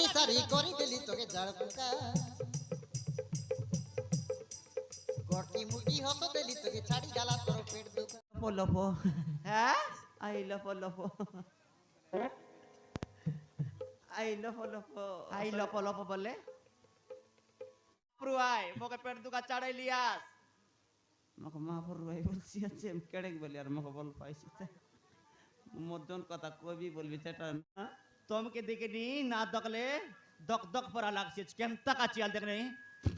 দিশারি করি দিলি তোকে ঝাড় পোকা গটি মুটি হতো দিলি তোকে ছাড়ি গালা তোর পেট দুকা লপো লপো হ্যাঁ আই লপো লপো আই লপো লপো আই লপ লপ বলে প্রুয়াই মোকে পেট দুকা চাড়াই লিয়াস মকে মা পর ভাই বলছি আছে কেড়ে বলি আর মকে বল পাইছি মদন কথা কবি বলবি সেটা না তোমকে দেখে নি না দকলে দক দক পরা লাগছে কেমতা কাচিয়াল দেখ নি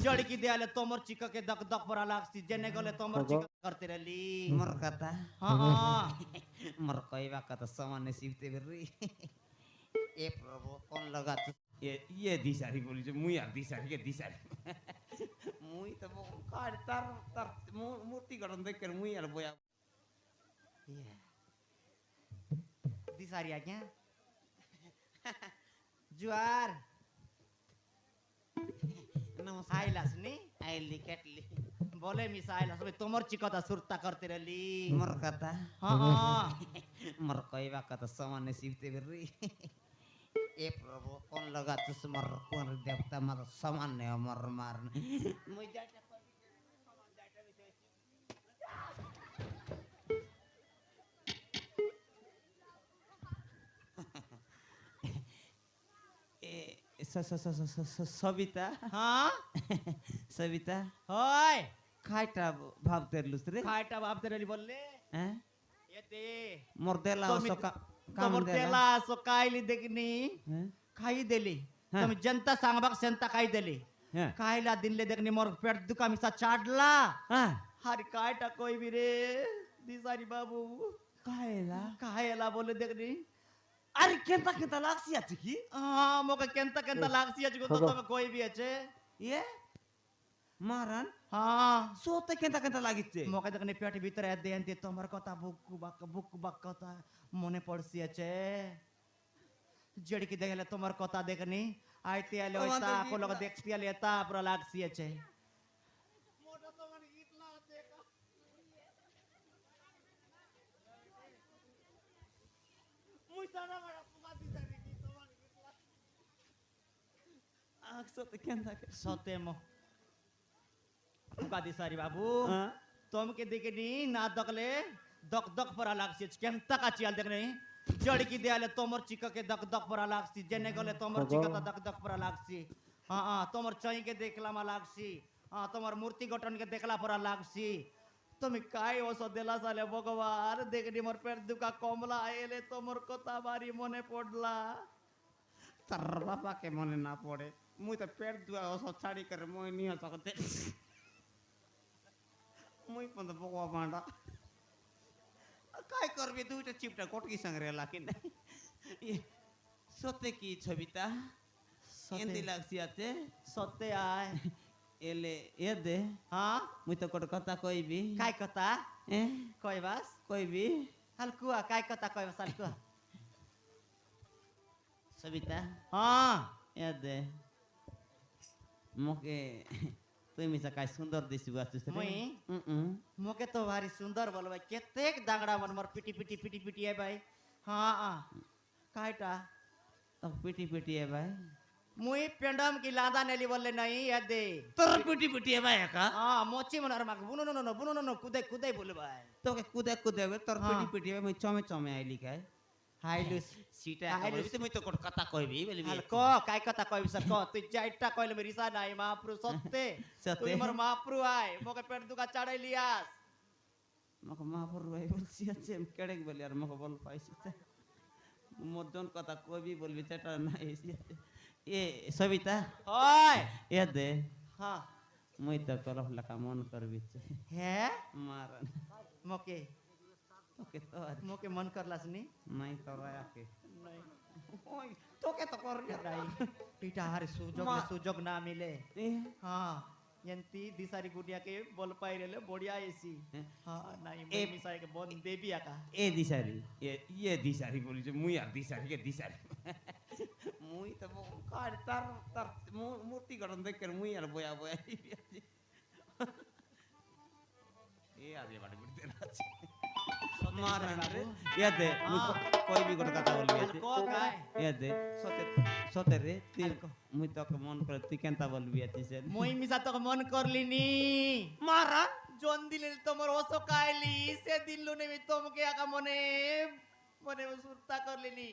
জড়ি কি দেয়ালে তোমর চিককে দক দক পরা লাগছে জেনে গলে তোমর চিক করতে রলি মোর কথা হ্যাঁ মোর কইবা কথা সমানে শিবতে বেরি এ প্রভু কোন লাগাত ইয়ে দিশারি বলি যে মুই আর দিশারি কে দিশারি মুই তো কার তার তার মূর্তি গঠন দেখে মুই আর বয়া দিশারি আজ্ঞা जुआर नमस्कार आइलास नी आइली केटली बोले मिस आइलास बे तोमर चिकता सुरता करते रहली मोर कथा हां हां मोर कइबा कथा सामान्य शिवते बेरी ए प्रभु कोन लगा तुस मोर कोन देवता मर सामान्य मोर मार मुई जाटा सामान जाटा विषय সবিতা हां সবিতা होय খাইটা ভাবতে লুস রে खायटा बाप तेरे बोलले হ্যাঁ येते মোর দেলা সকা तोमर तेला सो कायली देखनी হ্যাঁ खाई देली हाँ. तुम जनता सांगबाक सेंता खाई देली হ্যাঁ खायला दिनले देखनी मोर पेट दुका मिसा चाडला হ্যাঁ हरी कायटा कोई भी रे दिसारी बाबू কাইলা खायला बोले देखनी আরে কেনতা কেনতা লাগছি আছে কি हाँ मोके केंता केंता लागसी आज तो तोमे कोई भी আছে ইয়ে মারান हाँ সোতে কেনতা কেনতা লাগিছে মোকে দেখনি পেট ভিতরে দেনতে তোমার কথা বুক বাক কথা মনে পড়ছি আছে জড়কি দেখলে তোমার কথা দেখনি আইতে আলে ওইতা কোলো দেখছি আলে তা পুরো লাগছি আছে মোটা তোমার ইতলা দেখা মুই সারা বড় পুকা দিতা রে তোমার ইতলা আখ সোতে কেনতা সতে মো পুকা দিসারি বাবু হ্যাঁ তোমকে দেখে নি না দকলে দক দক পরা লাগছে কেমতা কাচিয়াল দেখ নি জড়ি কি দেয়ালে তোমর চিককে দক দক পরা লাগছে জেনে গলে তোমর চিকতা দক দক পরা লাগছে হ্যাঁ হ্যাঁ তোমার চইকে দেখলাম লাগছি হ্যাঁ তোমার মূর্তি গঠনকে দেখলা পরা লাগছি তুমি কাই ওসো দেলা সালে ভগবান দেখনি মোর পেট দুকা কমলা এলে তোমার কথা বাড়ি মনে পড়লা তার বাবাকে মনে না পড়ে মুই তো পেট দুয়া ওসব ছাড়ি করে মই নিয়ে সকতে মুই পন্দ বকবা মান্ডা কাই করবি দুইটা চিপটা কটকি সঙ্গে লাকি না সতে কি ছবিতা এন্দি লাগছি আছে সত্যি আয় এলে এ দে হ্যাঁ মুই তো কোট কথা কইবি কাই কথা এ কই বাস কইবি হালকুয়া কাই কথা কই বাস হালকুয়া সবিতা হ্যাঁ এ দে মকে তুই মিছা কাই সুন্দর দিছি বাসুস রে মুই মোকে তো ভারি সুন্দর বল ভাই কেতেক দাগড়া মন মোর পিটি পিটি পিটি পিটি এ ভাই হ্যাঁ কাইটা তো পিটি পিটি এ ভাই মুই পেন্ডম কি লাদা নেলি বললে নাই এ দে তোর পিটি পিটি এ ভাই একা হ্যাঁ মোচি মনার মাক বুনো নো কুদে কুদে বল ভাই তোকে কুদে কুদে তোর পিটি পিটি এ মই চমে চমে আইলি কাই হাইলুস সিটা বলবি তুই তো কোট কথা কইবি বলবি হাল ক কাই কথা কইবি স্যার ক তুই যাইটা কইলে মে রিসা নাই মাপ্রু সত্যে সত্যে। তুই মোর মাপ্রু আই মোকে পেট দুকা চাড়াই লিয়াস মকে মা পর ভাই বলছি আছে কেড়ে বলি আর মকে বল পাইছি মদন কথা কইবি বলবি সেটা না এ সবিতা ওই এ দে হ্যাঁ মই তো করফ লেখা মন করবি হ্যাঁ মারান মোকে তোকে তো আর মোকে মন করলাস নি নাই তো রায়াকে নাই ওই তোকে তো কর নাই পিটা হারে সুযোগ না মিলে हाँ यंती दिसारी गुड़िया के बोल पाई रेले बढ़िया एसी हाँ नहीं मैं मिसाई के बोन देवी आका এ দিশারি ইয়ে দিশারি বলি যে মুই আর দিশারি কে দিশারি মুই তো কার তার তার মূর্তি গঠন দেখে মুই আর বয়া বয়া এ আরে বাড়ি বুঝতে আছে सत्य मारन दिसारी रे बाबू ये दे हाँ। कोई भी गोटे कथा बोलबी हाल को काय ये दे सते सते रे ती हाल को मुई तो मन कर ती केनता बोलबी आती से মই মিছা তোকে মন করলিনি मारा জন দিলে তোমার ওসো কাইলি সে দিল্লু নেমি তোমাকে একা মনে মনে সুরতা করলিনি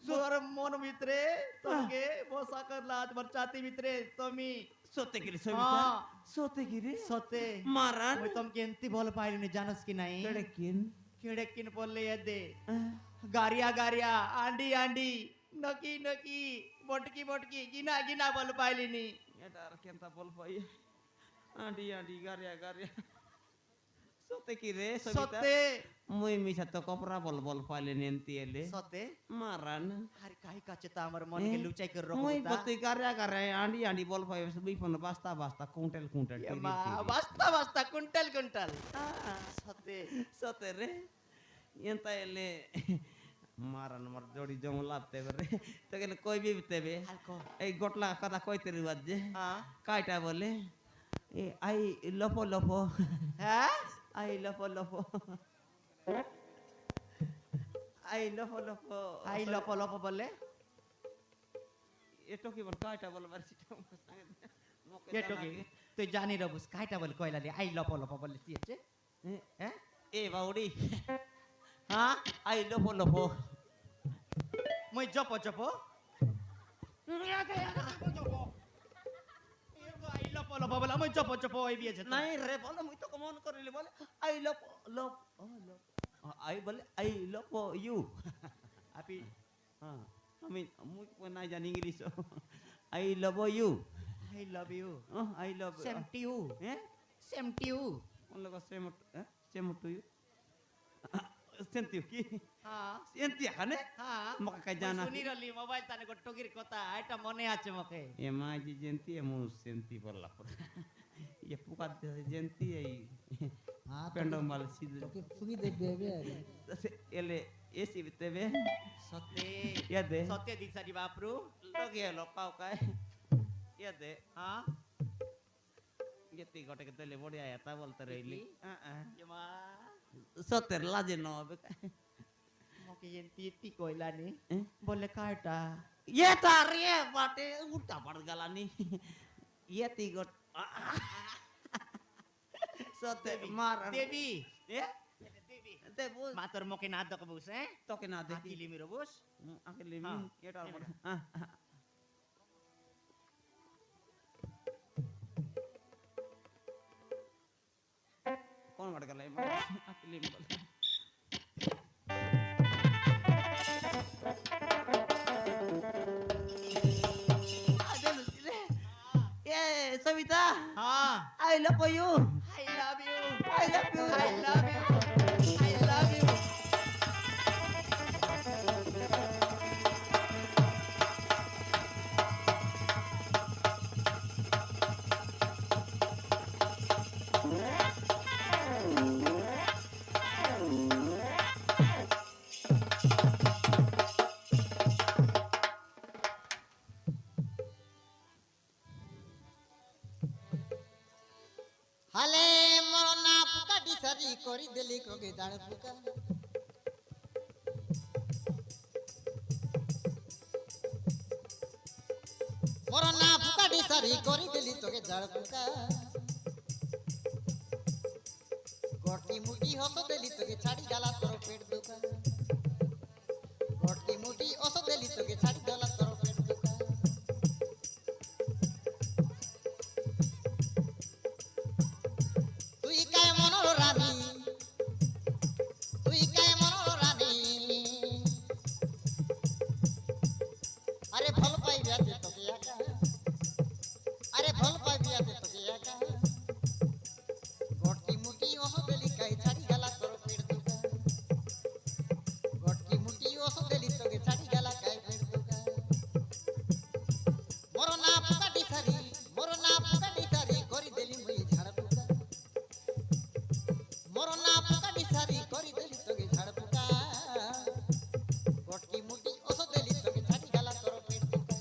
মোর মন ভিতরে তোমাকে বসা করলা তোমার ছাতি ভিতরে তুমি সতে কি রে সবিতা হ্যাঁ। সতে কি রে সতে মারান মই তোমাকে এন্তি ভাল পাইলিনি জানোস কি নাই কেড়ে কিন কেড়ে কিন পড়লে দে গারিয়া গারিয়া আন্ডি আন্ডি নকি নকি বটকি বটকি গিনা গিনা বল পাইলিনি এটা আর কেনতা বল পাই আন্ডি আন্ডি গারিয়া গারিয়া সতে কি রে সবিতা সতে মুই মিছা তো কপরা বল বল পাইলে নেনতি এলে সতে মারান আরে কাই কাছে তা আমার মনকে লুচাই করে রাখো মুই তা পতি গারিয়া গারিয়া আন্ডি আন্ডি বল পাই দুই ফোন বাস্তা বাস্তা কুইন্টাল কুইন্টাল মা বাস্তা বাস্তা কুইন্টাল কুইন্টাল সতে সতে রে ಎಂತ ಎಲ್ಲಿ ಮಾರನ ಮರ ಜೋಡಿ ಜಮು ಲಾಪ್ತೇವೆ ರೀ ತಗಲ ಕೊಯ್ ಬಿ ಬಿತ್ತೇವೆ হালকো এই গটলা কথা কইতেরি বাজে হ্যাঁ কাইটা বলে এ আই লপো লপো হ্যাঁ আই লপো লপো আই লপো লপো আই লপ লপ বলে এটো কি বল কাইটা বল বার সিটা কেটো কি তুই জানি রবুস কাইটা বলে কইলা দি আই লপ লপ বলে সিয়েছে হ্যাঁ এ বাউডি হ্যাঁ আই লপো লপো মই জপ জপ আই লপ লপ বলে মই জপ জপ ওই বিয়েছে নাই রে বলে মুই তো কমন করিলি বলে আই লপ লপ ও লপ আই বলে আই লপ ইউ আপি হ্যাঁ আমি মুই নাই জানি English I love you I love you I love same to you হ্যাঁ সেম টু ইউ কোন লগা সেম টু ইউ সেন্তিও কি হ্যাঁ সেন্তি এখানে হ্যাঁ মকা কাই জানা শুনি রলি মোবাইল তানে গট্টগির কথা এটা মনে আছে মকে এ মা জি জেন্তি এমু সেন্তি বললা পর ये पुका जयंती है हाँ पेंडो माल सीधे तो फुगी दे बेबे एले एसी बितेबे সতে या दे সতে দিছারি বাপরু लगे लो पाव काय या दे হ্যাঁ ये ती गोटे के तले बढ़िया आता बोलते रहिली জমা सतेर लाजे न হবে মকে এন্তি এতি কইলানি বলে কাটা ये तार ये बाटे उल्टा पड़ गलानी ये ती गोट सतेर मार দেবী ये দেবী ते बोल মাতর মকে না দক বুস হ্যাঁ तो के ना देखी আকিলি মিরো বুস आके ले हाँ, ये टार ये हां कौन मर गला आके ले बोल ये सविता হ্যাঁ I love you I love you I love you I love you I love you हाले मोर ना पुका डिसारी करी देली कोगे दाण पुका मोर ना पुका डिसारी करी देली तोगे दाण पुका गोटी मुटी हस देली तोगे छाड़ी गाला तोर पेट दुका गोटी मुटी हस देली तोगे छाड़ी गाला तोर पेट दुका তুই কায় মনোর রানী তুই কায় মনোর রানী আরে ভাল পাই বিয়াতে তোকে একা আরে ভাল পাই বিয়াতে তোকে একা গটকি মুটি ওহ দেলি কাই ছাড়ি গেলা তোর পেট দুকা গটকি মুটি ওহ দেলি তোকে ছাড়ি গেলা কাই পেট দুকা মোর না পুকাটি সারি করি দেলি মুই ঝাড় পুকা मोर ना पुका डिसारी करी देली तोगे झाड़ पुका गोटकी मुटी ओसो देली तोगे छाड़ी गाला तोर पेट पुका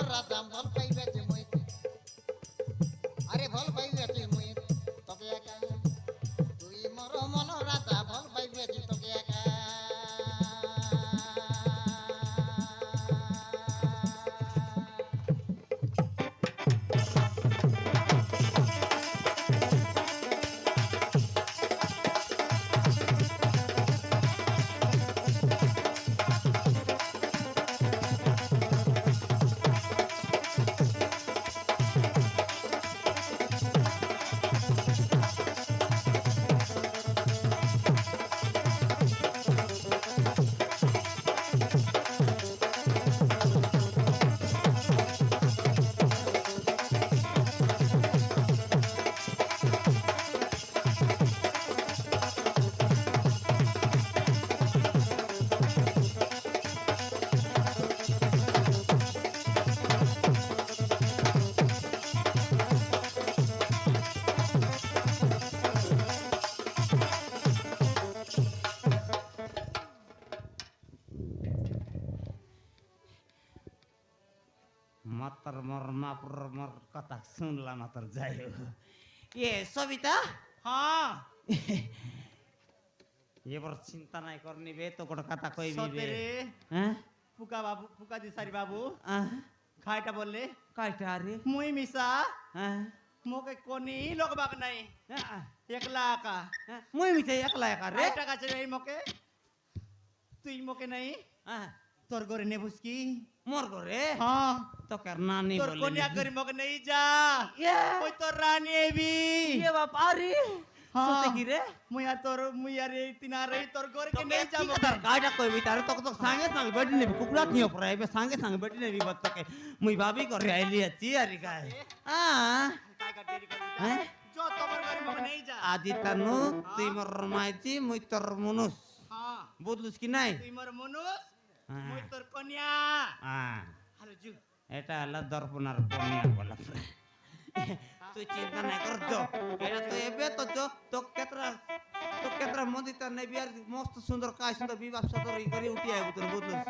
রাধা ভাল পাইবে যে মুই আরে ভাল পাইবে যে মুই তোকে একা তুই মোর মন রাধা ভাল পাইবে যে তোকে একা মাতার মর মাপুর মর কথা শুনলাম মাতার যাই হোক। সবিতা হ্যাঁ এবার চিন্তা নাই কর নিবে তো কোনো কথা কইবি সতে বে রে হ্যাঁ ফুকা বাবু ফুকা দিশারি বাবু আহ, খাইটা বললে কাইটা রে মুই মিশা হ্যাঁ মোকে কোনি লগবাক নাই হ্যাঁ, একলা আকা হ্যাঁ, মুই মিছে একলা একা রে টাকা আছে নাই মোকে তুই মোকে নাই হ্যাঁ, তোর ঘরে নেবুস কি মোর ঘরে হ্যাঁ তোকে নানি তোর বলে কন্যা নিবি। করি মোকে নেই যা ইয়ে, ওই তোর রানী এবি ইয়ে বাপ আরে সতে কি রে মুই আর এই তিনার এই তোর ঘরে কে নেই যা মোকে গাড়িটা কইবি তারে তোকে তো সাঙ্গে সাঙ্গে বেটি নেবি কুকুরা নিয়ে পড়াইবে সাঙ্গে সাঙ্গে বেটি নেবি বাত তোকে মুই ভাবি করে আইলি আছি আরে গায় কাকা দেরি করবি যা। হ্যাঁ যো তোমার ঘরে মোকে নেই যা আজি তানু তুই মোর মাইছি মুই তোর মনুষ হ্যাঁ বুঝলুস কি নাই তুই মোর মনুষ হ্যাঁ। মুই তোর কন্যা হ্যাঁ হ্যালো জু এটা হলো দর্পণার কন্যা বলা তুই চিন্তা নাই কর তো এটা তো এবে তো তো কেতরা মন্দিরটা নেবি আর মস্ত সুন্দর কাজ সুন্দর বিবাহ সদর ই করে উঠি আইব তোর বুঝলুস